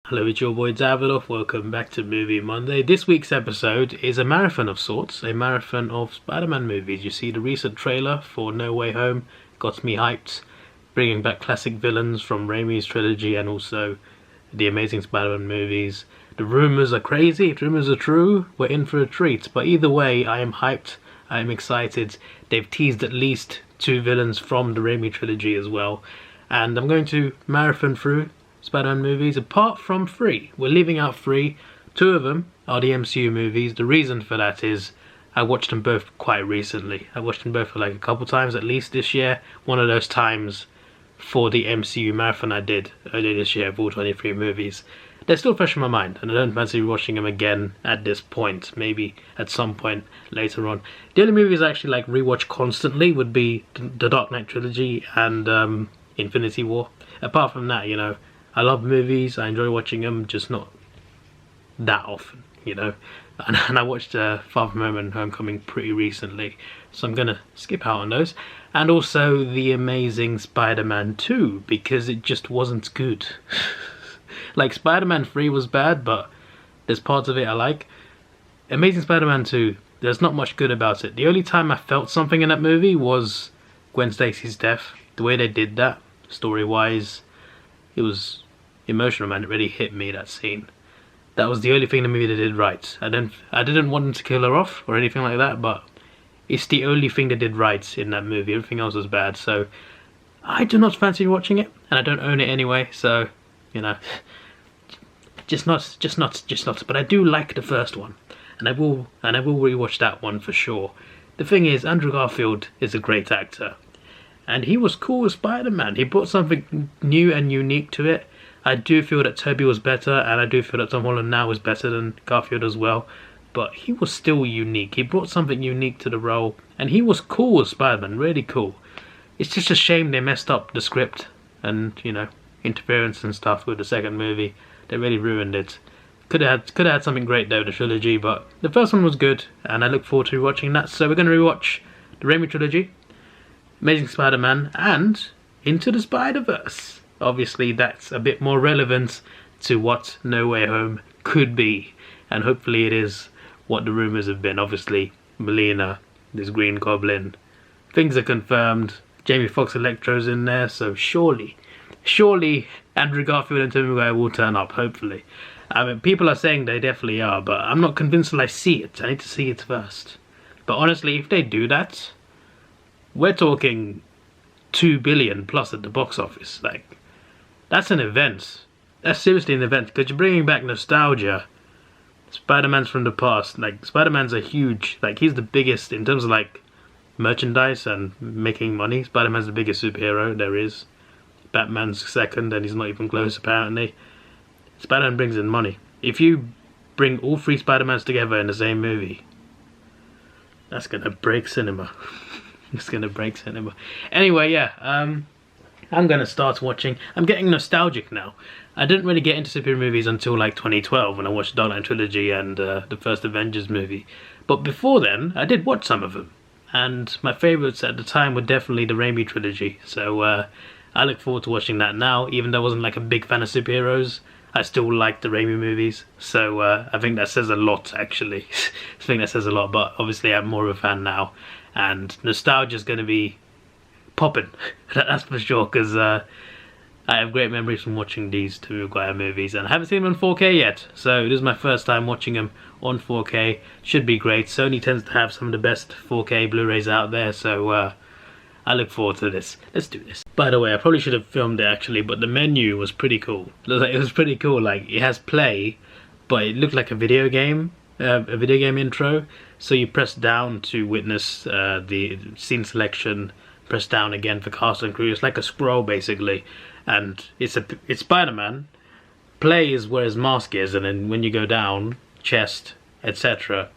Hello, it's your boy Davidoff. Welcome back to Movie Monday. This week's episode is a marathon of sorts, a marathon of Spider-Man movies. You see, the recent trailer for No Way Home got me hyped, bringing back classic villains from Raimi's trilogy and also the Amazing Spider-Man movies. The rumours are crazy. If rumours are true, we're in for a treat. But either way, I am hyped. I am excited. They've teased at least 2 villains from the Raimi trilogy as well. And I'm going to marathon through Spider-Man movies, apart from 3. We're leaving out 3. 2 of them are the MCU movies. The reason for that is I watched them both quite recently. I watched them both for like a couple times at least this year. One of those times for the MCU marathon I did earlier this year of all 23 movies. They're still fresh in my mind, and I don't fancy watching them again at this point. Maybe at some point later on. The only movies I actually like rewatch constantly would be the Dark Knight trilogy and Infinity War. Apart from that, you know, I love movies, I enjoy watching them, just not that often, you know. And I watched Far From Home and Homecoming pretty recently, so I'm gonna skip out on those. And also The Amazing Spider-Man 2, because it just wasn't good. Like, Spider-Man 3 was bad, but there's parts of it I like. Amazing Spider-Man 2, there's not much good about it. The only time I felt something in that movie was Gwen Stacy's death. The way they did that, story-wise, it was emotional, man. It really hit me, that scene. That was the only thing in the movie they did right. I didn't want them to kill her off or anything like that, but it's the only thing they did right in that movie. Everything else was bad, so I do not fancy watching it, and I don't own it anyway, so, you know, just not. But I do like the first one, and I will rewatch that one for sure. The thing is, Andrew Garfield is a great actor. And he was cool as Spider-Man. He brought something new and unique to it. I do feel that Tobey was better, and I do feel that Tom Holland now is better than Garfield as well. But he was still unique. He brought something unique to the role, and he was cool as Spider-Man, really cool. It's just a shame they messed up the script and, you know, interference and stuff with the second movie. They really ruined it. Could have had something great though, the trilogy, but the first one was good, and I look forward to rewatching that. So we're going to rewatch the Raimi trilogy, Amazing Spider-Man, and Into the Spider-Verse. Obviously that's a bit more relevant to what No Way Home could be, and hopefully it is what the rumours have been. Obviously Melina, this Green Goblin, things are confirmed. Jamie Foxx Electro's in there, so surely Andrew Garfield and Tobey Maguire will turn up, hopefully. I mean, people are saying they definitely are, but I'm not convinced until I see it. I need to see it first. But honestly, if they do that, we're talking 2 billion plus at the box office. Like, that's an event. That's seriously an event, because you're bringing back nostalgia. Spider-Man's from the past. Like, Spider-Man's a huge, like, he's the biggest in terms of like merchandise and making money. Spider-Man's the biggest superhero there is. Batman's second, and he's not even close apparently. Spider-Man brings in money. If you bring all 3 Spider-Mans together in the same movie, that's gonna break cinema. It's gonna break cinema. Anyway, yeah, I'm gonna start watching. I'm getting nostalgic now. I didn't really get into superhero movies until like 2012 when I watched Dark Knight trilogy and the first Avengers movie. But before then, I did watch some of them, and my favourites at the time were definitely the Raimi trilogy. So I look forward to watching that now. Even though I wasn't like a big fan of superheroes, I still like the Raimi movies. So I think that says a lot, actually. I think that says a lot. But obviously, I'm more of a fan now. And nostalgia's going to be popping, that's for sure, because I have great memories from watching these 2 Maguire movies, and I haven't seen them on 4K yet, so this is my first time watching them on 4K. Should be great. Sony tends to have some of the best 4K Blu-rays out there, so I look forward to this. Let's do this. By the way, I probably should have filmed it actually, but the menu was pretty cool. It was pretty cool. Like, it has play, but it looked like a video game intro. So you press down to witness the scene selection, press down again for cast and crew. It's like a scroll basically, and it's Spider-Man. Play is where his mask is, and then when you go down, chest, etc.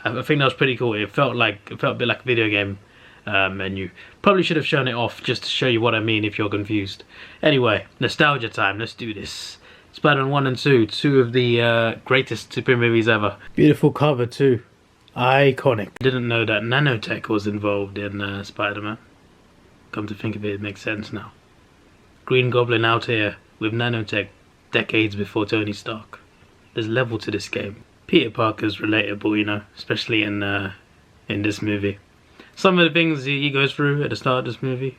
I think that was pretty cool. It felt a bit like a video game menu. Probably should have shown it off just to show you what I mean if you're confused. Anyway, nostalgia time. Let's do this. Spider-Man 1 and 2, 2 of the greatest superhero movies ever. Beautiful cover too. Iconic. I didn't know that nanotech was involved in Spider-Man. Come to think of it, it makes sense now. Green Goblin out here with nanotech decades before Tony Stark. There's level to this game. Peter Parker's relatable, you know, especially in this movie. Some of the things he goes through at the start of this movie,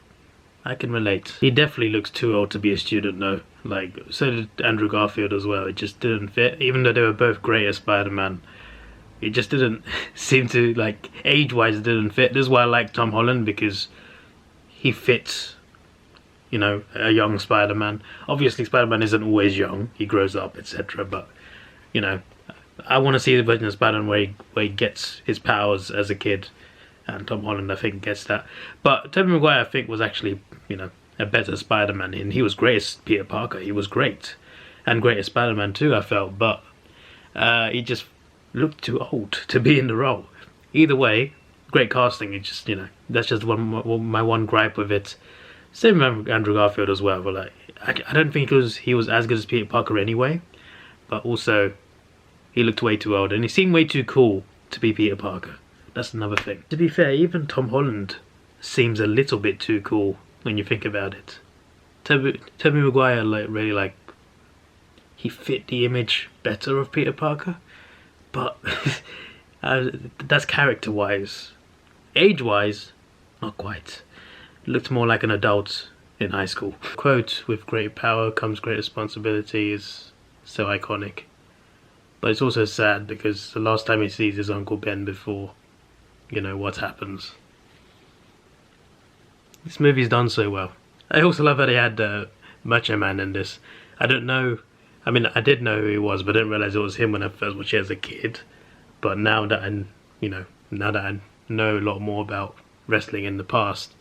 I can relate. He definitely looks too old to be a student though. Like, so did Andrew Garfield as well. It just didn't fit. Even though they were both great as Spider-Man, it just didn't seem to, like, age-wise it didn't fit. This is why I like Tom Holland, because he fits, you know, a young Spider-Man. Obviously Spider-Man isn't always young. He grows up, etc. But, you know, I want to see the version of Spider-Man where he gets his powers as a kid. And Tom Holland, I think, gets that. But Tobey Maguire, I think, was actually, you know, a better Spider-Man. And he was great as Peter Parker. He was great. And great as Spider-Man too, I felt. But he just looked too old to be in the role. Either way, great casting. It just, you know, that's just my one gripe with it. Same with Andrew Garfield as well. But like, I don't think he was as good as Peter Parker anyway. But also, he looked way too old. And he seemed way too cool to be Peter Parker. That's another thing. To be fair, even Tom Holland seems a little bit too cool when you think about it. Tobey Maguire, like, really, like, he fit the image better of Peter Parker, but that's character-wise. Age-wise, not quite. Looked more like an adult in high school. Quote, "With great power comes great responsibility," is so iconic. But it's also sad because the last time he sees his Uncle Ben before, you know what happens. This movie's done so well. I also love how they had Macho Man in this. I don't know, I mean, I did know who he was, but I didn't realise it was him when I first watched it as a kid. But now that I know a lot more about wrestling in the past,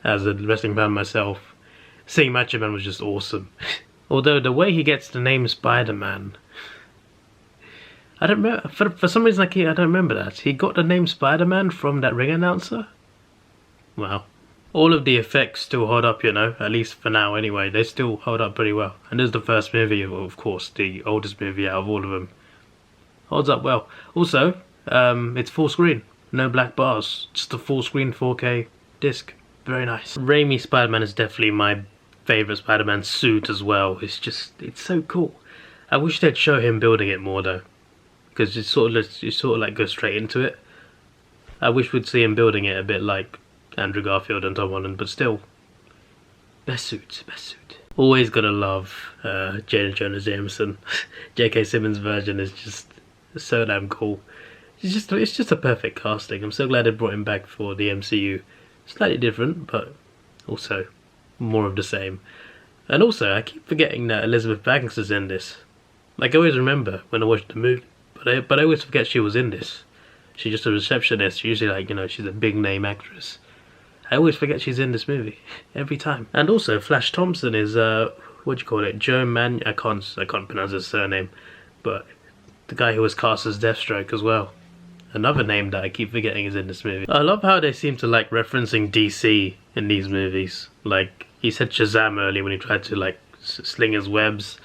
as a wrestling fan myself, seeing Macho Man was just awesome. Although the way he gets the name Spider-Man, I don't remember, for some reason I don't remember that. He got the name Spider-Man from that ring announcer? Wow. All of the effects still hold up, you know, at least for now anyway. They still hold up pretty well. And this is the first movie, of course, the oldest movie out of all of them. Holds up well. Also, it's full screen. No black bars. Just a full screen 4K disc. Very nice. Raimi Spider-Man is definitely my favourite Spider-Man suit as well. It's so cool. I wish they'd show him building it more though, because you sort of like go straight into it. I wish we'd see him building it a bit like Andrew Garfield and Tom Holland, but still, best suit, best suit. Always gotta love J. Jonah Jameson. J.K. Simmons' version is just so damn cool. It's just a perfect casting. I'm so glad they brought him back for the MCU. Slightly different, but also more of the same. And also, I keep forgetting that Elizabeth Banks is in this. Like, I always remember when I watched the movie, but I always forget she was in this. She's just a receptionist. Usually, like, you know, she's a big name actress. I always forget she's in this movie every time. And also, Flash Thompson is what do you call it? Joe Man. I can't pronounce his surname, but the guy who was cast as Deathstroke as well. Another name that I keep forgetting is in this movie. I love how they seem to like referencing DC in these movies. Like, he said Shazam earlier when he tried to like sling his webs,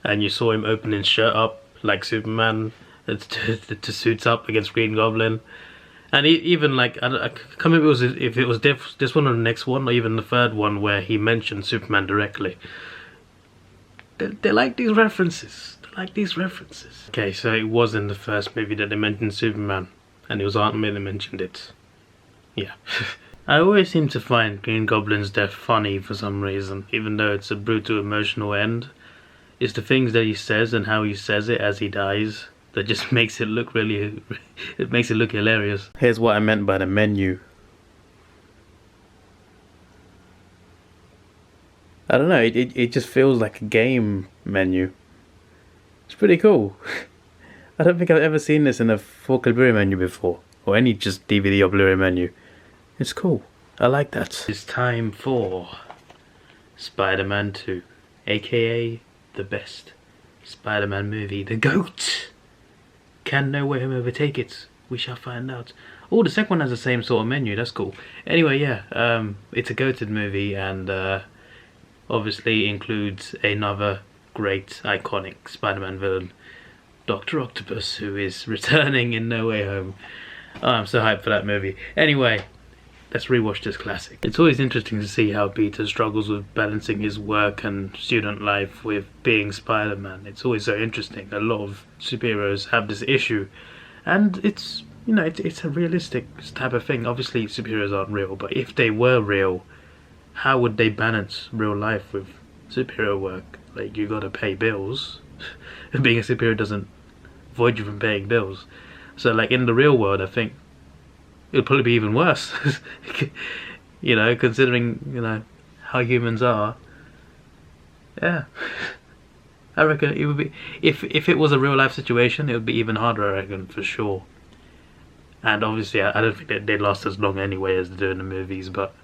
and you saw him open his shirt up like Superman to suits up against Green Goblin. And he even like, I can't remember if it was this one or the next one, or even the third one where he mentioned Superman directly. They like these references. They like these references. Okay, so it was in the first movie that they mentioned Superman, and it was Aunt May that mentioned it. Yeah. I always seem to find Green Goblin's death funny for some reason, even though it's a brutal emotional end. It's the things that he says and how he says it as he dies that just makes it look really, it makes it look hilarious. Here's what I meant by the menu. I don't know, it just feels like a game menu. It's pretty cool. I don't think I've ever seen this in a 4K Blu-ray menu before, or any just DVD or Blu-ray menu. It's cool. I like that. It's time for Spider-Man 2, aka the best Spider-Man movie, the GOAT. Can No Way Home overtake it? We shall find out. Oh, the second one has the same sort of menu, that's cool. Anyway, yeah, it's a GOATed movie, and obviously includes another great, iconic Spider-Man villain, Dr. Octopus, who is returning in No Way Home. Oh, I'm so hyped for that movie. Anyway, let's rewatch this classic. It's always interesting to see how Peter struggles with balancing his work and student life with being Spider-Man. It's always so interesting. A lot of superheroes have this issue, and it's, you know, it's a realistic type of thing. Obviously superheroes aren't real, but if they were real, how would they balance real life with superhero work? Like, you gotta pay bills. Being a superhero doesn't avoid you from paying bills. So like in the real world, I think it'll probably be even worse. You know, considering, you know, how humans are. Yeah. I reckon it would be, if it was a real life situation, it would be even harder, I reckon, for sure. And obviously I don't think that they'd last as long anyway as they do in the movies, but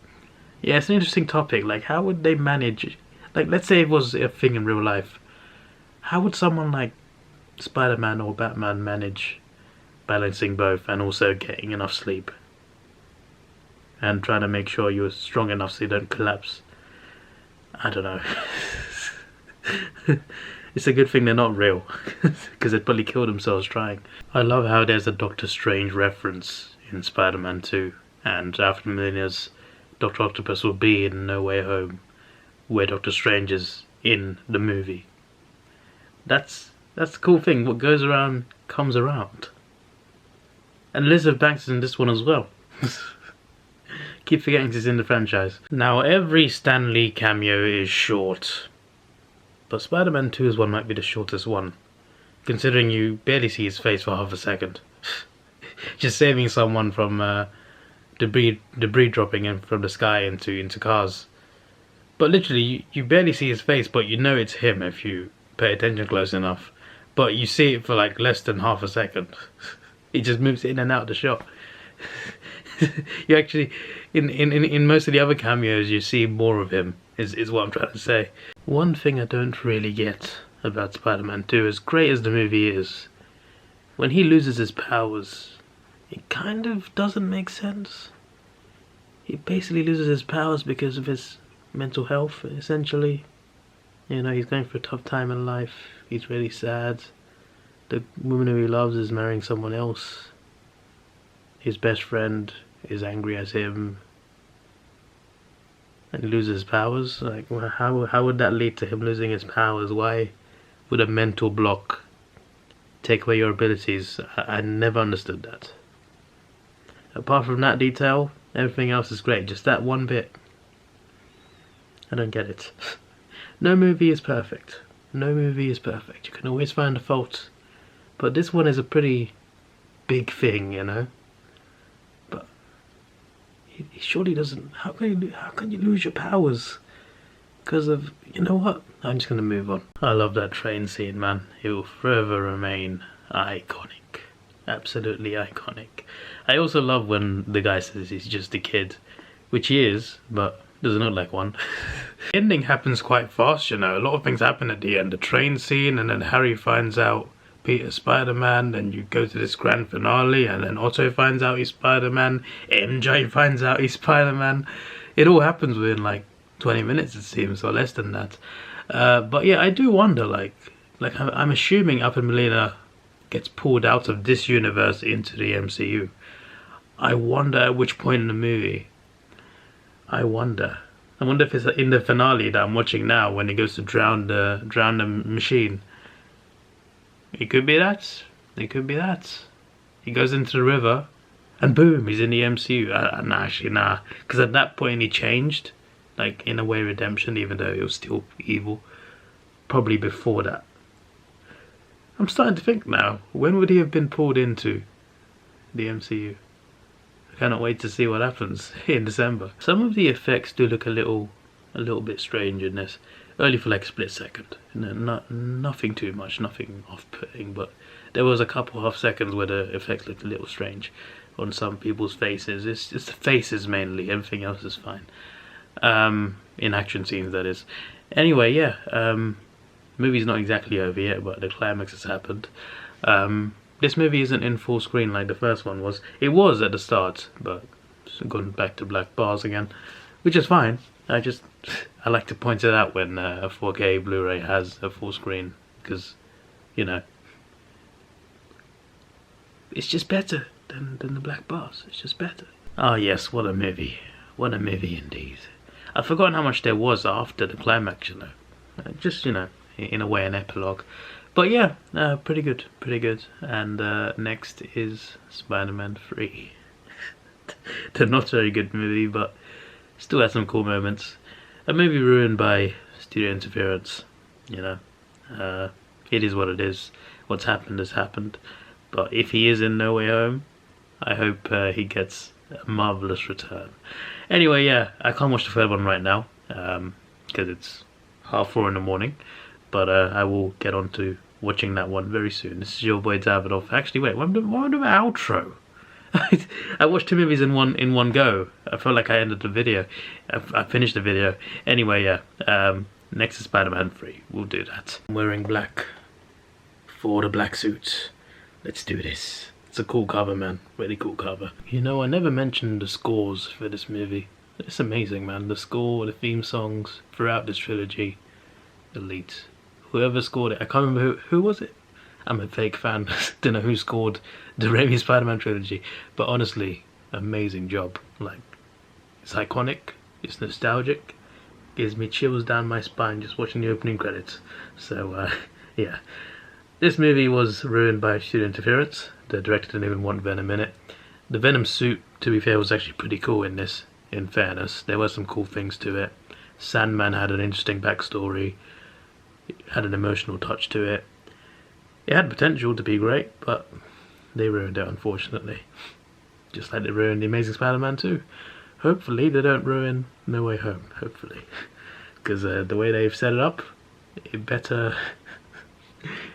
yeah, it's an interesting topic. Like, how would they manage, like, let's say it was a thing in real life, how would someone like Spider-Man or Batman manage balancing both and also getting enough sleep and trying to make sure you're strong enough so you don't collapse? I don't know. It's a good thing they're not real, because they'd probably kill themselves trying. I love how there's a Doctor Strange reference in Spider-Man 2, and after millennia's Dr. Octopus will be in No Way Home, where Doctor Strange is in the movie. That's the cool thing. What goes around comes around. And Elizabeth Banks is in this one as well. Keep forgetting she's in the franchise. Now, every Stanley cameo is short, but Spider-Man 2's one might be the shortest one, considering you barely see his face for half a second. Just saving someone from debris dropping in from the sky into cars. But literally, you barely see his face, but you know it's him if you pay attention close enough. But you see it for like less than half a second. He just moves in and out of the shot. You actually, in most of the other cameos, you see more of him, is what I'm trying to say. One thing I don't really get about Spider-Man 2, as great as the movie is, when he loses his powers, it kind of doesn't make sense. He basically loses his powers because of his mental health, essentially. You know, he's going through a tough time in life. He's really sad. The woman who he loves is marrying someone else. His best friend is angry at him. And he loses his powers. Like, how would that lead to him losing his powers? Why would a mental block take away your abilities? I never understood that. Apart from that detail, everything else is great. Just that one bit, I don't get it. No movie is perfect. No movie is perfect. You can always find a fault. But this one is a pretty big thing, you know. But he surely doesn't. How can you lose your powers? Because of, you know what? I'm just gonna move on. I love that train scene, man. It will forever remain iconic. Absolutely iconic. I also love when the guy says he's just a kid, which he is, but doesn't look like one. The ending happens quite fast, you know. A lot of things happen at the end. The train scene, and then Harry finds out Peter's Spider-Man, then you go to this grand finale, and then Otto finds out he's Spider-Man, MJ finds out he's Spider-Man. It all happens within like 20 minutes, it seems, or less than that. But yeah, I do wonder, like I'm assuming Alfred Molina gets pulled out of this universe into the MCU. I wonder at which point in the movie. I wonder if it's in the finale that I'm watching now, when he goes to drown the machine. It could be that. It could be that. He goes into the river, and boom, he's in the MCU. Nah, actually, nah. Because at that point he changed, like in a way, redemption, even though he was still evil. Probably before that. I'm starting to think now. When would he have been pulled into the MCU? I cannot wait to see what happens in December. Some of the effects do look a little bit strange in this. Only for like a split second. Nothing too much, nothing off-putting, but there was a couple half seconds where the effects looked a little strange on some people's faces. It's the faces mainly, everything else is fine. In action scenes, that is. Anyway, yeah, movie's not exactly over yet, but the climax has happened. This movie isn't in full screen like the first one was. It was at the start, but it's gone back to black bars again, which is fine. I like to point it out when a 4K Blu-ray has a full screen, because, you know, it's just better than the black bars. It's just better. Oh yes, what a movie. What a movie indeed. I've forgotten how much there was after the climax, you know. Just, you know, in a way an epilogue. But yeah, pretty good, pretty good. And next is Spider-Man 3. The not very good movie, but still has some cool moments. A movie ruined by studio interference, you know. It is what it is. What's happened has happened. But if he is in No Way Home, I hope he gets a marvellous return. Anyway, yeah, I can't watch the third one right now, because it's 4:30 in the morning. But I will get on to watching that one very soon. This is your boy Davidoff. Actually, wait, what am I doing outro? I watched 2 movies in one go. I felt like I ended the video. I finished the video. Anyway, yeah. Next is Spider-Man 3. We'll do that. I'm wearing black for the black suit. Let's do this. It's a cool cover, man. Really cool cover. You know, I never mentioned the scores for this movie. It's amazing, man. The score, the theme songs throughout this trilogy, elite. Whoever scored it, I can't remember who was it. I'm a fake fan. Don't know who scored the Raimi Spider-Man trilogy, but honestly, amazing job. Like, it's iconic, it's nostalgic, gives me chills down my spine just watching the opening credits. So yeah, this movie was ruined by studio interference. The director didn't even want Venom in it. The Venom suit, to be fair, was actually pretty cool in this. In fairness, there were some cool things to it. Sandman had an interesting backstory. It had an emotional touch to it. It had potential to be great, but they ruined it, unfortunately. Just like they ruined The Amazing Spider-Man 2. Hopefully they don't ruin No Way Home, hopefully. Because the way they've set it up, it better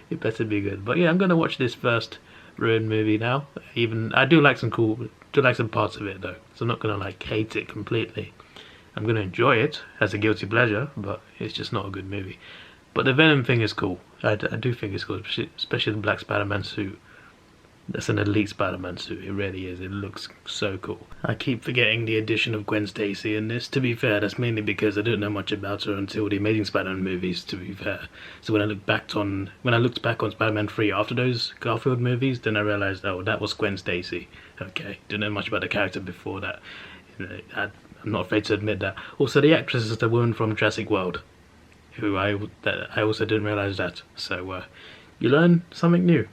be good. But yeah, I'm going to watch this first ruined movie now. Even I do like some parts of it though, so I'm not going to like hate it completely. I'm going to enjoy it as a guilty pleasure, but it's just not a good movie. But the Venom thing is cool. I do think it's cool, especially the black Spider-Man suit. That's an elite Spider-Man suit, it really is. It looks so cool. I keep forgetting the addition of Gwen Stacy in this. To be fair, that's mainly because I didn't know much about her until the Amazing Spider-Man movies, to be fair. So when I looked back on Spider-Man 3 after those Garfield movies, then I realised, oh, that was Gwen Stacy. Okay, didn't know much about the character before that. You know, I'm not afraid to admit that. Also, the actress is the woman from Jurassic World, who I also didn't realise that. So you learn something new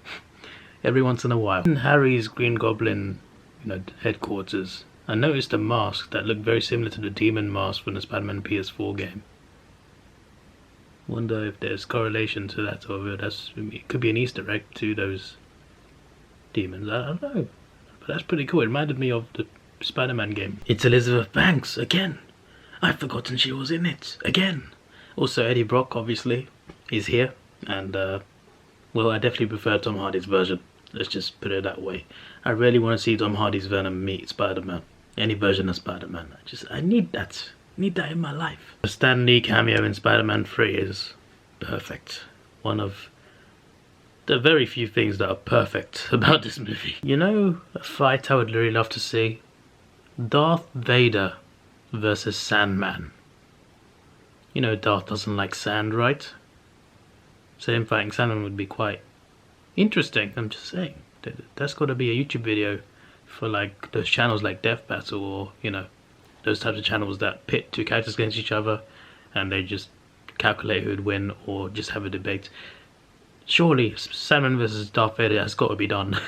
every once in a while. In Harry's Green Goblin, you know, headquarters, I noticed a mask that looked very similar to the demon mask from the Spider-Man PS4 game. Wonder if there's correlation to that, or it could be an Easter egg to those demons. I don't know, but that's pretty cool. It reminded me of the Spider-Man game. It's Elizabeth Banks again. I've forgotten she was in it again. Also, Eddie Brock obviously is here, and well, I definitely prefer Tom Hardy's version. Let's just put it that way. I really want to see Tom Hardy's Venom meet Spider-Man. Any version of Spider-Man. I need that. I need that in my life. The Stanley cameo in Spider-Man 3 is perfect. One of the very few things that are perfect about this movie. You know, a fight I would really love to see? Darth Vader versus Sandman. You know, Darth doesn't like sand, right? So him fighting Sandman would be quite interesting, I'm just saying. That's got to be a YouTube video for like those channels like Death Battle, or, you know, those types of channels that pit 2 characters against each other and they just calculate who would win, or just have a debate. Surely Sandman versus Darth Vader has got to be done.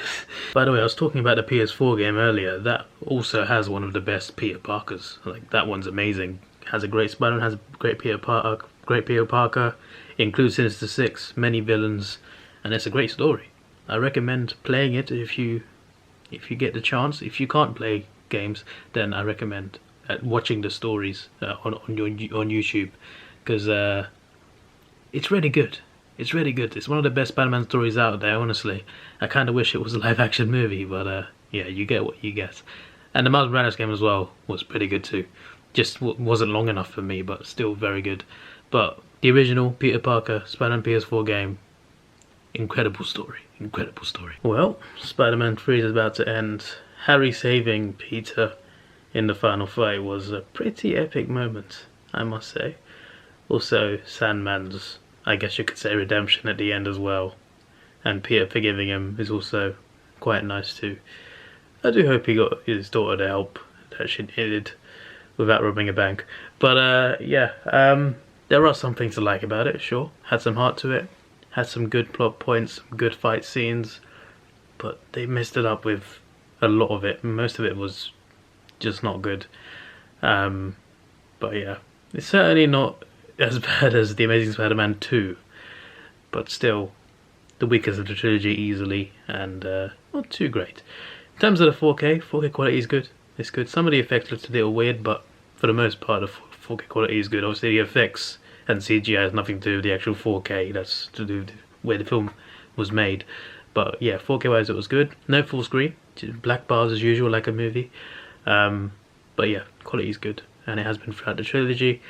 By the way, I was talking about the PS4 game earlier. That also has one of the best Peter Parkers. Like, that one's amazing. Has a great Spider-Man, has a great Peter Parker, includes Sinister Six, many villains, and it's a great story. I recommend playing it if you get the chance. If you can't play games, then I recommend watching the stories on YouTube, because it's really good. It's really good. It's one of the best Spider-Man stories out there, honestly. I kind of wish it was a live-action movie, but yeah, you get what you get. And the Miles Morales game as well was pretty good too. Just wasn't long enough for me, but still very good. But the original Peter Parker Spider-Man PS4 game, incredible story. Incredible story. Well, Spider-Man 3 is about to end. Harry saving Peter in the final fight was a pretty epic moment, I must say. Also, Sandman's, I guess you could say, redemption at the end as well. And Peter forgiving him is also quite nice too. I do hope he got his daughter to help that she did without robbing a bank. But yeah, there are some things to like about it, sure. Had some heart to it, had some good plot points, some good fight scenes, but they messed it up with a lot of it. Most of it was just not good. But yeah, it's certainly not as bad as The Amazing Spider-Man 2, but still the weakest of the trilogy easily, and not too great. In terms of the 4K quality is good. It's good. Some of the effects looked a little weird, but for the most part, the 4K quality is good. Obviously, the effects and CGI has nothing to do with the actual 4K. That's to do with where the film was made. But yeah, 4K wise, it was good. No full screen, just black bars as usual, like a movie. But yeah, quality is good, and it has been throughout the trilogy.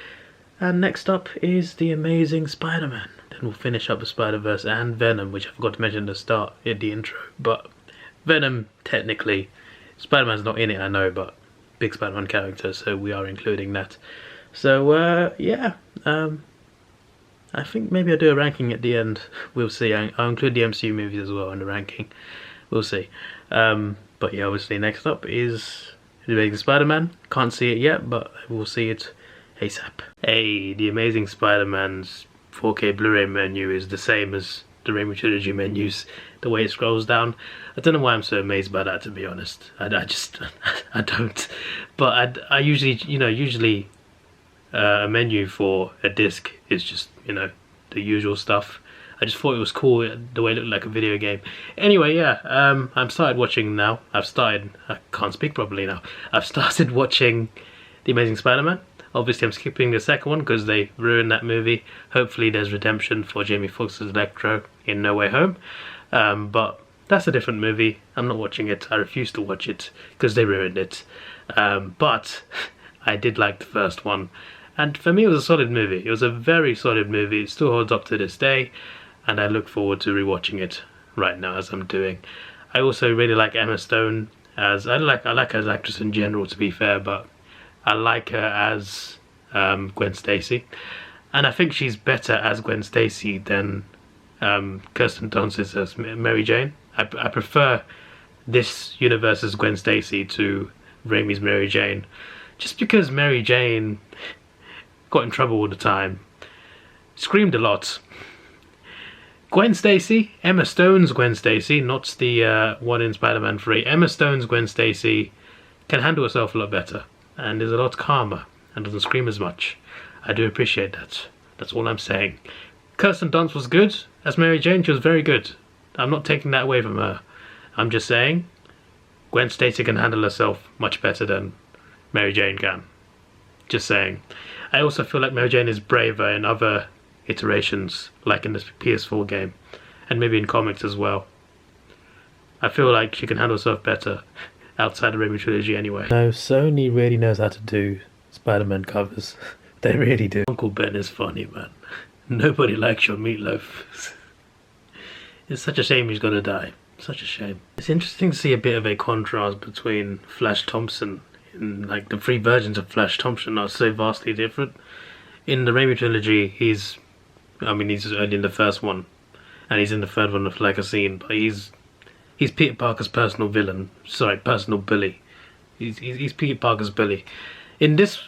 And next up is The Amazing Spider-Man. Then we'll finish up with Spider-Verse and Venom, which I forgot to mention at the start in the intro. But Venom, technically, Spider-Man's not in it, I know, but big Spider-Man character, so we are including that. So yeah, I think maybe I'll do a ranking at the end. We'll see. I'll include the MCU movies as well in the ranking. We'll see. But yeah, obviously next up is The Amazing Spider-Man. Can't see it yet, but we'll see it ASAP. Hey, The Amazing Spider-Man's 4K Blu-ray menu is the same as the Rainbow Trilogy menus, the way it scrolls down. I don't know why I'm so amazed by that, to be honest. I don't. But I usually, usually a menu for a disc is just, the usual stuff. I just thought it was cool the way it looked like a video game. Anyway, yeah, I'm started watching now. I can't speak properly now. I've started watching The Amazing Spider-Man. Obviously, I'm skipping the second one because they ruined that movie. Hopefully, there's redemption for Jamie Foxx's Electro in No Way Home. But that's a different movie. I'm not watching it. I refuse to watch it because they ruined it. But I did like the first one. And for me, it was a solid movie. It was a very solid movie. It still holds up to this day. And I look forward to rewatching it right now as I'm doing. I also really like Emma Stone. I like her as an actress in general, to be fair, but I like her as Gwen Stacy, and I think she's better as Gwen Stacy than Kirsten Dunst is as Mary Jane. I prefer this universe's Gwen Stacy to Raimi's Mary Jane, just because Mary Jane got in trouble all the time, screamed a lot. Gwen Stacy, Emma Stone's Gwen Stacy, not the one in Spider-Man 3. Emma Stone's Gwen Stacy can handle herself a lot better and is a lot calmer and doesn't scream as much. I do appreciate that. That's all I'm saying. Kirsten Dunst was good as Mary Jane. She was very good. I'm not taking that away from her. I'm just saying Gwen Stacy can handle herself much better than Mary Jane can. Just saying. I also feel like Mary Jane is braver in other iterations, like in the PS4 game, and maybe in comics as well. I feel like she can handle herself better outside the Rainbow Trilogy anyway. No, Sony really knows how to do Spider-Man covers. They really do. Uncle Ben is funny, man. Nobody likes your meatloaf. It's such a shame he's gonna die. Such a shame. It's interesting to see a bit of a contrast between Flash Thompson and like the three versions of Flash Thompson are so vastly different. In the Rainbow Trilogy, he's only in the first one, and he's in the third one for like a scene, but he's Peter Parker's personal villain. Sorry, personal bully. He's Peter Parker's bully. In this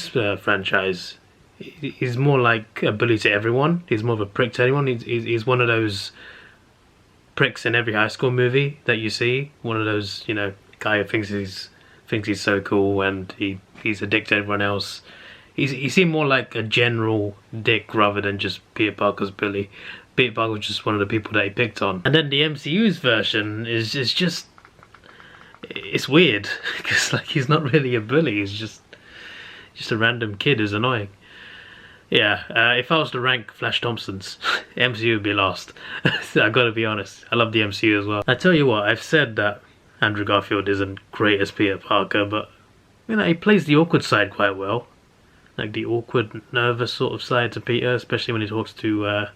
franchise, he's more like a bully to everyone. He's more of a prick to anyone. He's one of those pricks in every high school movie that you see. One of those, guy who thinks he's so cool and he's a dick to everyone else. He seemed more like a general dick rather than just Peter Parker's bully. Peter Parker was just one of the people that he picked on. And then the MCU's version is just... It's weird, because like he's not really a bully, he's just a random kid who's annoying. Yeah, if I was to rank Flash Thompson's, MCU would be last. I gotta be honest, I love the MCU as well. I tell you what, I've said that Andrew Garfield isn't great as Peter Parker, but he plays the awkward side quite well. Like the awkward, nervous sort of side to Peter, especially when he talks to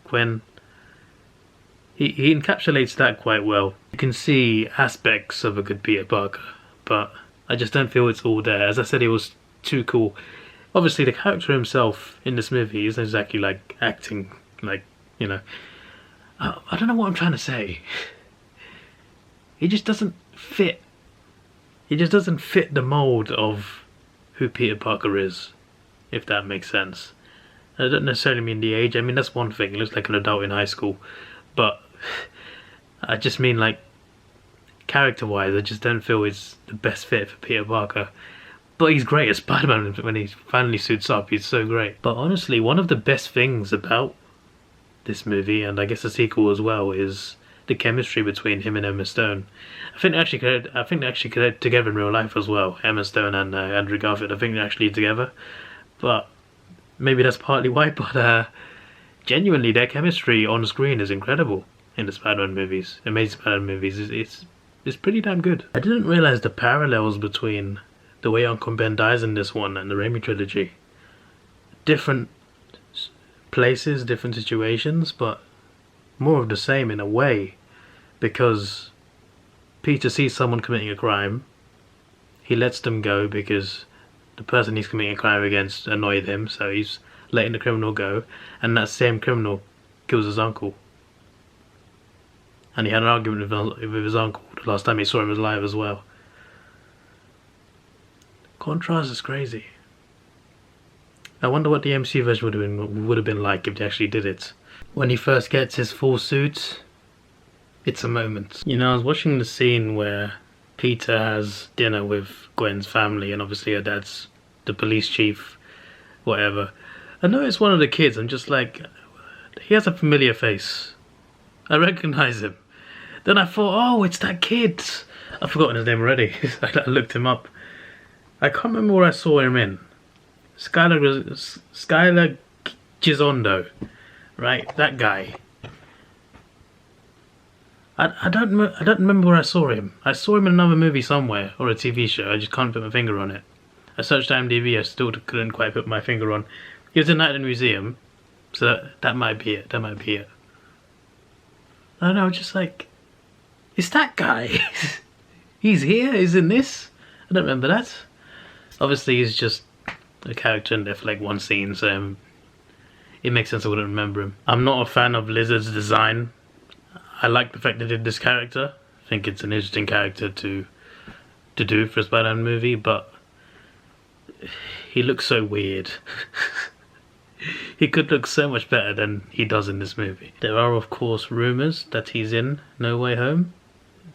Gwen. He encapsulates that quite well. You can see aspects of a good Peter Parker, but I just don't feel it's all there. As I said, he was too cool. Obviously, the character himself in this movie isn't exactly like acting, like, I don't know what I'm trying to say. He just doesn't fit he just doesn't fit the mold of who Peter Parker is, if that makes sense. I don't necessarily mean the age. I mean, that's one thing. He looks like an adult in high school. But I just mean, like, character-wise, I just don't feel he's the best fit for Peter Parker. But he's great as Spider-Man when he finally suits up. He's so great. But honestly, one of the best things about this movie, and I guess the sequel as well, is the chemistry between him and Emma Stone. I think they actually connect together in real life as well. Emma Stone and Andrew Garfield. I think they're actually together. But maybe that's partly why. But genuinely, their chemistry on screen is incredible in the Spider-Man movies. Amazing Spider-Man movies. It's pretty damn good. I didn't realize the parallels between the way Uncle Ben dies in this one and the Raimi trilogy. Different places, different situations, but more of the same in a way, because Peter sees someone committing a crime, he lets them go because the person he's committing a crime against annoyed him, so he's letting the criminal go, and that same criminal kills his uncle. And he had an argument with his uncle the last time he saw him alive as well. Contrast is crazy. I wonder what the MCU version would have been like if they actually did it. When he first gets his full suit, it's a moment. You know, I was watching the scene where Peter has dinner with Gwen's family, and obviously her dad's the police chief, whatever. I know it's one of the kids. I'm just like, he has a familiar face. I recognize him. Then I thought, oh, it's that kid. I've forgotten his name already. I looked him up. I can't remember where I saw him in. Skylar Gisondo, right? That guy. I don't remember where I saw him. I saw him in another movie somewhere, or a TV show. I just can't put my finger on it. I searched IMDb. I still couldn't quite put my finger on. He was in Night in the Museum, so that might be it. That might be it. I don't know. Just like, it's that guy. He's here. He's in this. I don't remember that. Obviously, he's just a character in there for like one scene, so it makes sense I wouldn't remember him. I'm not a fan of Lizard's design. I like the fact they did this character. I think it's an interesting character to do for a Spider-Man movie, but he looks so weird. He could look so much better than he does in this movie. There are, of course, rumours that he's in No Way Home.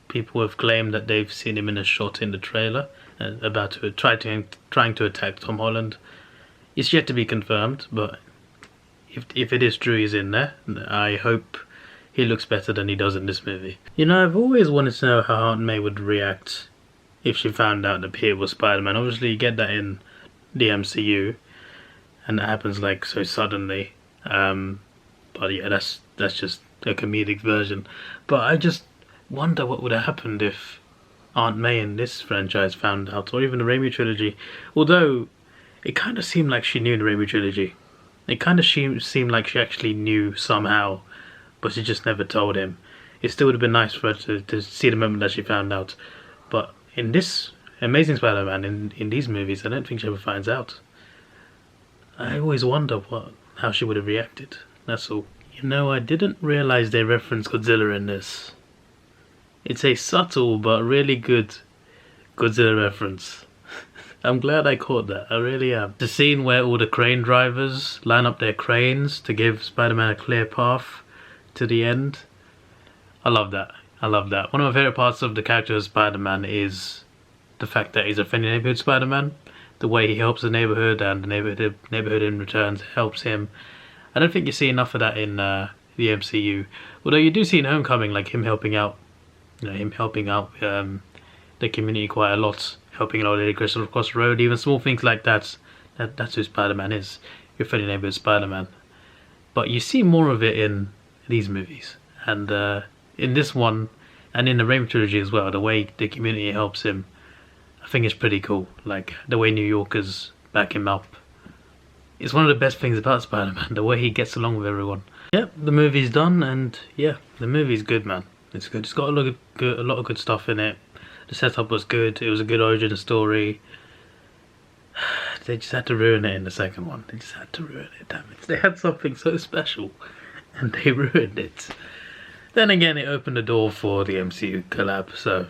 People have claimed that they've seen him in a shot in the trailer about to trying to attack Tom Holland. It's yet to be confirmed, but if it is true he's in there, I hope he looks better than he does in this movie. You know, I've always wanted to know how Aunt May would react if she found out that Peter was Spider-Man. Obviously you get that in the MCU, and that happens like so suddenly. But yeah, that's just a comedic version. But I just wonder what would have happened if Aunt May in this franchise found out, or even the Raimi trilogy. Although it kind of seemed like she knew the Raimi trilogy. It kind of seemed like she actually knew somehow, but she just never told him. It still would have been nice for her to see the moment that she found out. But in this Amazing Spider-Man, in these movies, I don't think she ever finds out. I always wonder how she would have reacted. That's all. You know, I didn't realise they referenced Godzilla in this. It's a subtle but really good Godzilla reference. I'm glad I caught that, I really am. The scene where all the crane drivers line up their cranes to give Spider-Man a clear path to the end. I love that. I love that. One of my favourite parts of the character of Spider-Man is the fact that he's a friendly neighbourhood Spider-Man. The way he helps the neighbourhood, and the neighbourhood in return helps him. I don't think you see enough of that in the MCU. Although you do see in Homecoming, like him helping out, the community quite a lot, helping an old lady across the road, even small things like that. That's who Spider-Man is. Your friendly neighbourhood Spider-Man. But you see more of it in these movies, and in this one, and in the Raimi trilogy as well. The way the community helps him, I think it's pretty cool. Like the way New Yorkers back him up. It's one of the best things about Spider-Man, the way he gets along with everyone. Yep, the movie's done, and yeah, the movie's good, man. It's good. It's got a lot of good stuff in it. The setup was good. It was a good origin story. They just had to ruin it in the second one. They just had to ruin it, damn it. They had something so special, and they ruined it. Then again, it opened the door for the MCU collab, so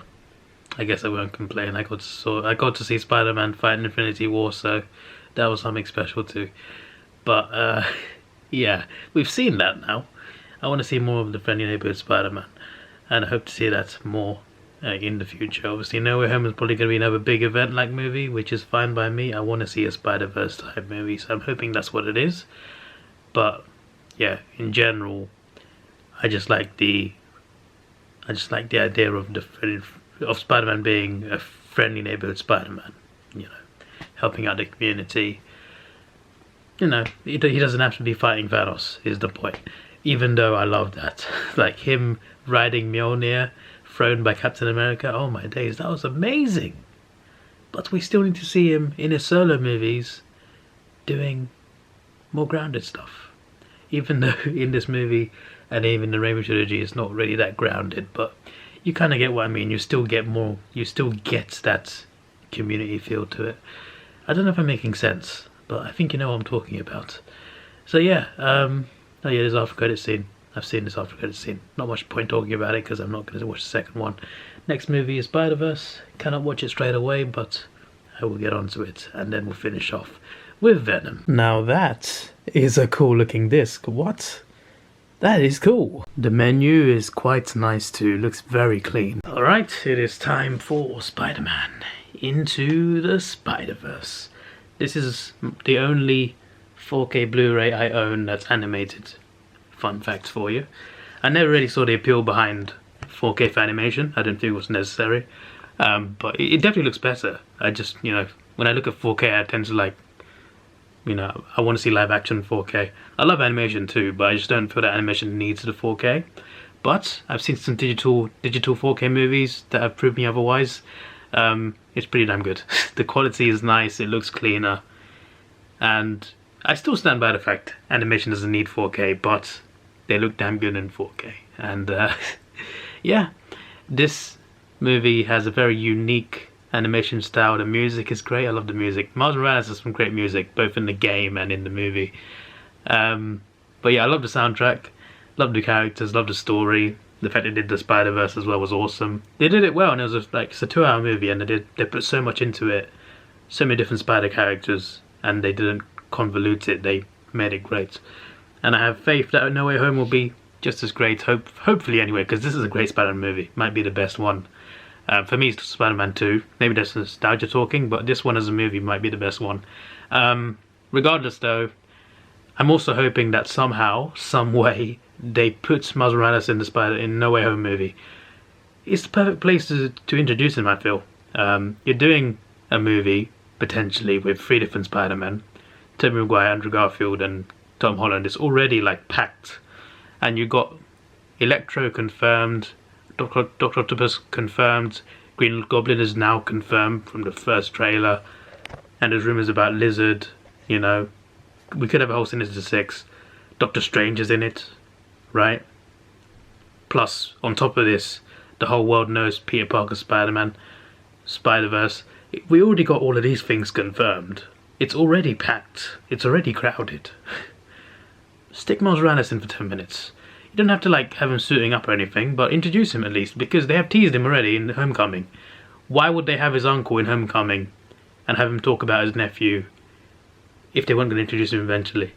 I guess I won't complain. I got to see Spider-Man fight in Infinity War, so that was something special too. But yeah, we've seen that now. I want to see more of the friendly neighborhood Spider-Man, and I hope to see that more in the future. Obviously, No Way Home is probably going to be another big event-like movie, which is fine by me. I want to see a Spider-Verse type movie, so I'm hoping that's what it is. But yeah, in general, I just like the idea of Spider-Man being a friendly neighborhood Spider-Man. You know, helping out the community. You know, he doesn't have to be fighting Thanos, is the point. Even though I love that. Like him riding Mjolnir, thrown by Captain America. Oh my days, that was amazing. But we still need to see him in his solo movies doing more grounded stuff. Even though in this movie and even the Rainbow Trilogy it's not really that grounded, but you kind of get what I mean. You still get that community feel to it. I don't know if I'm making sense, but I think you know what I'm talking about. So yeah, oh yeah, there's after credit scene. I've seen this after credit scene. Not much point talking about it because I'm not going to watch the second one. Next movie is Spider-Verse. Cannot watch it straight away, but I will get onto it, and then we'll finish off with Venom. Now that is a cool looking disc. What? That is cool. The menu is quite nice too. Looks very clean. Alright, it is time for Spider-Man Into the Spider-Verse. This is the only 4K Blu-ray I own that's animated. Fun fact for you. I never really saw the appeal behind 4K for animation. I didn't think it was necessary. But it definitely looks better. I just, you know, when I look at 4K I tend to like, you know, I want to see live action 4K. I love animation too, but I just don't feel that animation needs the 4K. But I've seen some digital 4K movies that have proved me otherwise. It's pretty damn good. The quality is nice, it looks cleaner, and I still stand by the fact animation doesn't need 4K, but they look damn good in 4K. And yeah, this movie has a very unique animation style. The music is great. I love the music. Miles Morales has some great music, both in the game and in the movie. But yeah, I love the soundtrack, love the characters, love the story. The fact they did the Spider-Verse as well was awesome. They did it well, and it's a 2-hour movie, and they put so much into it, so many different Spider characters, and they didn't convolute it. They made it great, and I have faith that No Way Home will be just as great. Hopefully anyway, because this is a great Spider-Man movie. Might be the best one. For me, it's Spider-Man 2. Maybe that's nostalgia talking, but this one as a movie might be the best one. Regardless, though, I'm also hoping that somehow, some way, they put Miles Morales in No Way Home movie. It's the perfect place to introduce him, I feel. You're doing a movie, potentially, with 3 different Spider-Men. Tobey Maguire, Andrew Garfield, and Tom Holland. It's already, like, packed. And you got Electro confirmed, Dr. Octopus confirmed, Green Goblin is now confirmed from the first trailer, and there's rumours about Lizard, you know. We could have a whole Sinister Six. Doctor Strange is in it, right? Plus, on top of this, the whole world knows Peter Parker Spider-Man, Spider-Verse. We already got all of these things confirmed. It's already packed. It's already crowded. Stick Miles Morales in for 10 minutes. You don't have to like have him suiting up or anything, but introduce him at least, because they have teased him already in Homecoming. Why would they have his uncle in Homecoming and have him talk about his nephew if they weren't going to introduce him eventually?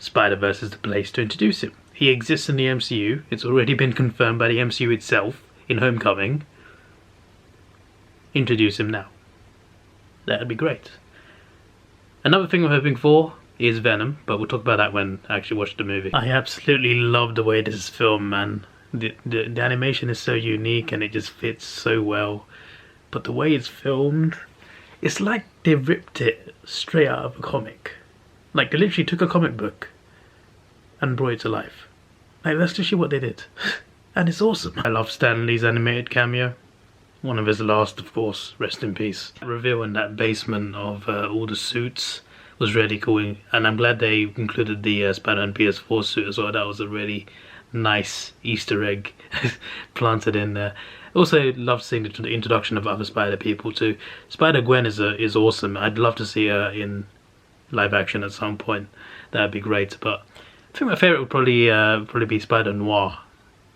Spider-Verse is the place to introduce him. He exists in the MCU. It's already been confirmed by the MCU itself in Homecoming. Introduce him now. That'd be great. Another thing I'm hoping for is Venom, but we'll talk about that when I actually watch the movie. I absolutely love the way this is filmed, man. The animation is so unique and it just fits so well. But the way it's filmed, it's like they ripped it straight out of a comic. Like they literally took a comic book and brought it to life. Like that's literally what they did. And it's awesome. I love Stanley's animated cameo. One of his last, of course, rest in peace. The reveal in that basement of all the suits was really cool, and I'm glad they included the Spider-Man PS4 suit as well. That was a really nice Easter egg planted in there. Also, love seeing the introduction of other Spider people too. Spider-Gwen is awesome. I'd love to see her in live action at some point. That'd be great. But I think my favorite would probably be Spider-Noir.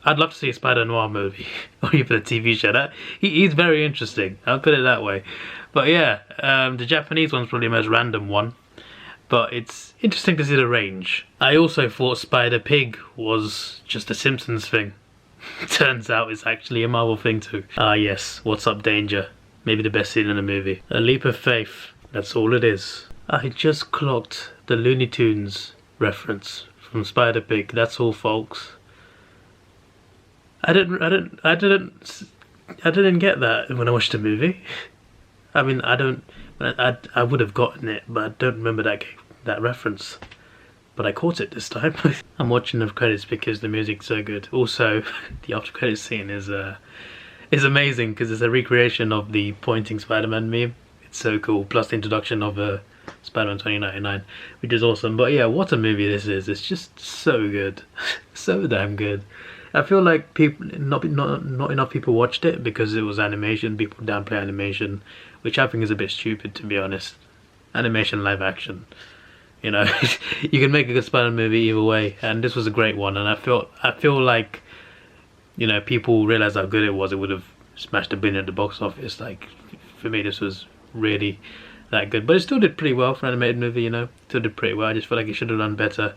I'd love to see a Spider Noir movie or even a TV show. He's very interesting. I'll put it that way. But yeah, the Japanese one's probably the most random one. But it's interesting to see the range. I also thought Spider Pig was just a Simpsons thing. Turns out it's actually a Marvel thing too. Ah yes, what's up Danger? Maybe the best scene in the movie. A leap of faith, that's all it is. I just clocked the Looney Tunes reference from Spider Pig. That's all, folks. I didn't get that when I watched the movie. I mean, I would have gotten it, but I don't remember that reference. But I caught it this time. I'm watching the credits because the music's so good. Also, the after credits scene is amazing because it's a recreation of the pointing Spider-Man meme. It's so cool. Plus the introduction of Spider-Man 2099, which is awesome. But yeah, what a movie this is. It's just so good. So damn good. I feel like people, not enough people watched it because it was animation. People downplay animation, which I think is a bit stupid, to be honest. Animation, live action, you know, you can make a good Spider-Man movie either way, and this was a great one. And I feel like, you know, people realized how good it was. It would have smashed $1 billion at the box office. Like, for me, this was really that good. But it still did pretty well for an animated movie, you know. Still did pretty well. I just feel like it should have done better.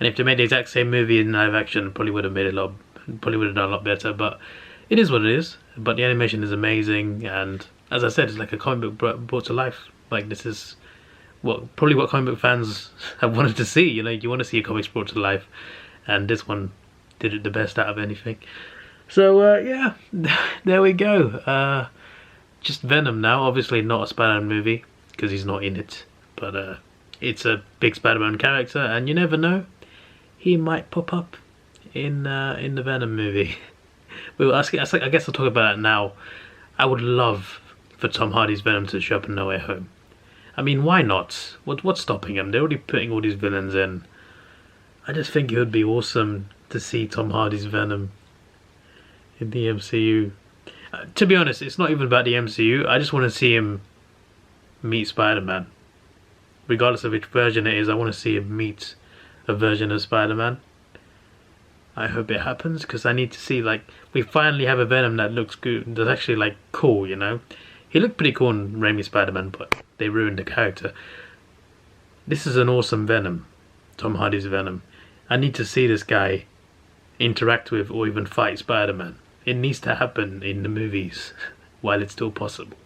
And if they made the exact same movie in live action, probably would have made it probably would have done a lot better. But it is what it is. But the animation is amazing, and as I said, it's like a comic book brought to life. Like, this is probably what comic book fans have wanted to see. You know, you want to see a comics brought to life, and this one did it the best out of anything. So yeah, there we go. Just Venom now. Obviously not a Spider-Man movie because he's not in it, but it's a big Spider-Man character, and you never know, he might pop up in the Venom movie. Well, I guess I'll talk about that now. I would love for Tom Hardy's Venom to show up in No Way Home. I mean, why not? What's stopping him? They're already putting all these villains in. I just think it would be awesome to see Tom Hardy's Venom in the MCU. To be honest, it's not even about the MCU. I just want to see him meet Spider-Man. Regardless of which version it is, I want to see him meet a version of Spider-Man. I hope it happens, because I need to see, like, we finally have a Venom that looks good, that's actually, like, cool, you know? He looked pretty cool in Raimi's Spider-Man, but they ruined the character. This is an awesome Venom. Tom Hardy's Venom. I need to see this guy interact with or even fight Spider-Man. It needs to happen in the movies while it's still possible.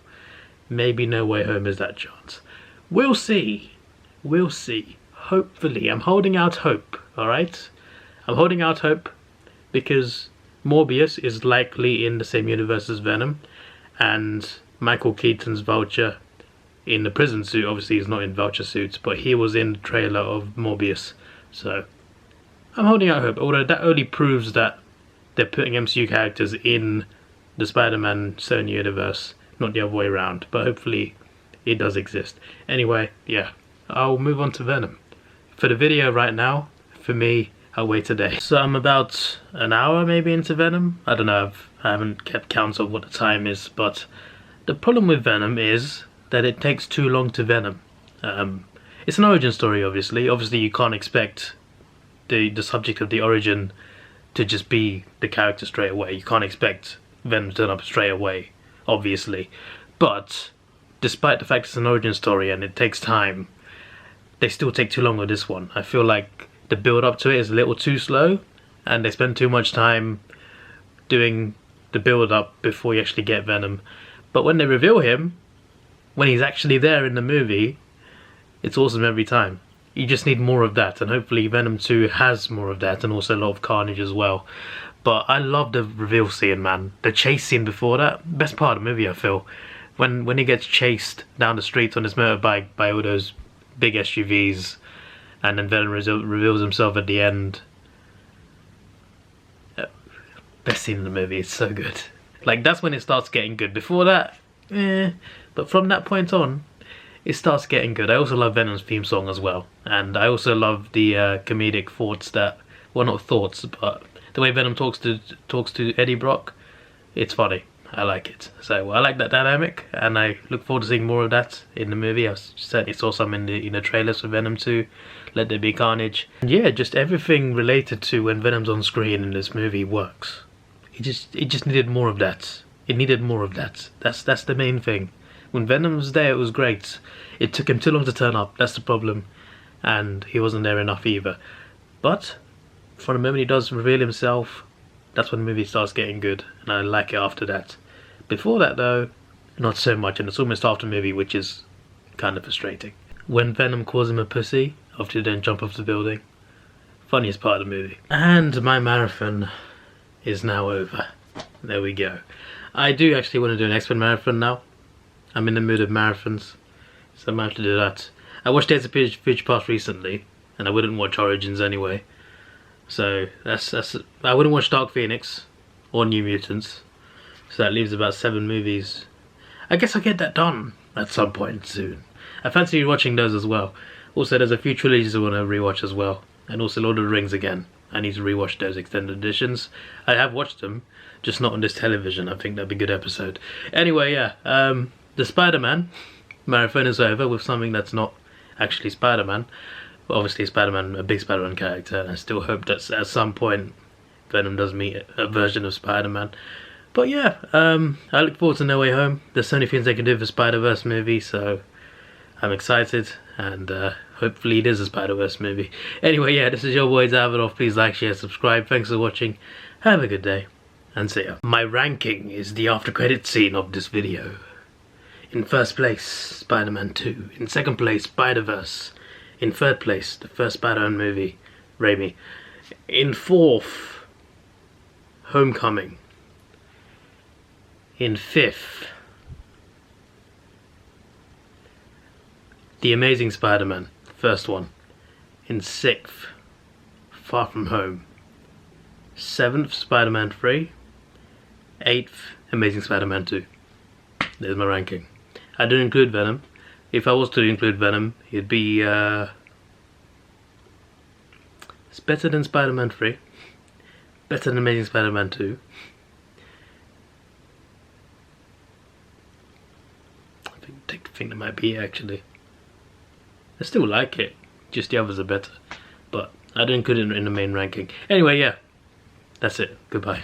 Maybe No Way Home is that chance. We'll see. We'll see. Hopefully. I'm holding out hope, alright? I'm holding out hope because Morbius is likely in the same universe as Venom, and Michael Keaton's Vulture in the prison suit, obviously he's not in Vulture suits, but he was in the trailer of Morbius. So I'm holding out hope, although that only proves that they're putting MCU characters in the Spider-Man Sony universe, not the other way around, but hopefully it does exist. Anyway, yeah, I'll move on to Venom. For the video right now, for me, I'll wait a day. So I'm about an hour maybe into Venom. I don't know, I haven't kept count of what the time is, but the problem with Venom is that it takes too long to Venom. It's an origin story, obviously. Obviously you can't expect the subject of the origin to just be the character straight away. You can't expect Venom to turn up straight away, obviously. But despite the fact it's an origin story and it takes time, they still take too long with this one. I feel like the build up to it is a little too slow, and they spend too much time doing the build up before you actually get Venom. But when they reveal him, when he's actually there in the movie, it's awesome every time. You just need more of that, and hopefully Venom 2 has more of that, and also a lot of carnage as well. But I love the reveal scene, man. The chase scene before that, best part of the movie, I feel. When he gets chased down the street on his motorbike by all those big SUVs, and then Venom reveals himself at the end. Best scene in the movie, it's so good. Like, that's when it starts getting good. Before that, but from that point on, it starts getting good. I also love Venom's theme song as well, and I also love the comedic thoughts that, well, not thoughts, but the way Venom talks to Eddie Brock. It's funny. I like it. So I like that dynamic, and I look forward to seeing more of that in the movie. I certainly saw some in the trailers for Venom 2, Let There Be Carnage. And yeah, just everything related to when Venom's on screen in this movie works. It just needed more of that. It needed more of that. That's the main thing. When Venom was there, it was great. It took him too long to turn up. That's the problem, and he wasn't there enough either. But from the moment he does reveal himself, that's when the movie starts getting good, and I like it after that. Before that though, not so much, and it's almost after the movie, which is kind of frustrating. When Venom calls him a pussy after he then jump off the building, funniest part of the movie. And my marathon is now over. There we go. I do actually want to do an X-Men marathon now. I'm in the mood of marathons, so I might have to do that. I watched Days of Future Past recently, and I wouldn't watch Origins anyway. So that's I wouldn't watch Dark Phoenix or New Mutants. So that leaves about 7 movies. I guess I'll get that done at some point soon. I fancy rewatching those as well. Also, there's a few trilogies I want to rewatch as well, and also Lord of the Rings again. I need to rewatch those extended editions. I have watched them, just not on this television. I think that'd be a good episode. Anyway, yeah, the Spider-Man marathon is over with something that's not actually Spider-Man. Obviously Spider-Man, a big Spider-Man character, and I still hope that at some point Venom does meet a version of Spider-Man. But yeah, I look forward to No Way Home. There's so many things they can do for Spider-Verse movie, so I'm excited, and hopefully it is a Spider-Verse movie. Anyway, yeah, this is your boy Davidoff. Please like, share, subscribe. Thanks for watching. Have a good day, and see ya. My ranking is the after credit scene of this video. In first place, Spider-Man 2. In second place, Spider-Verse. In third place, the first Spider-Man movie, Raimi. In fourth, Homecoming. In fifth, The Amazing Spider-Man, the first one. In sixth, Far From Home. Seventh, Spider-Man 3. Eighth, Amazing Spider-Man 2. There's my ranking. I didn't include Venom. If I was to include Venom, it'd be it's better than Spider-Man 3, better than Amazing Spider-Man 2. I think that might be actually. I still like it, just the others are better, but I didn't include it in the main ranking. Anyway, yeah, that's it. Goodbye.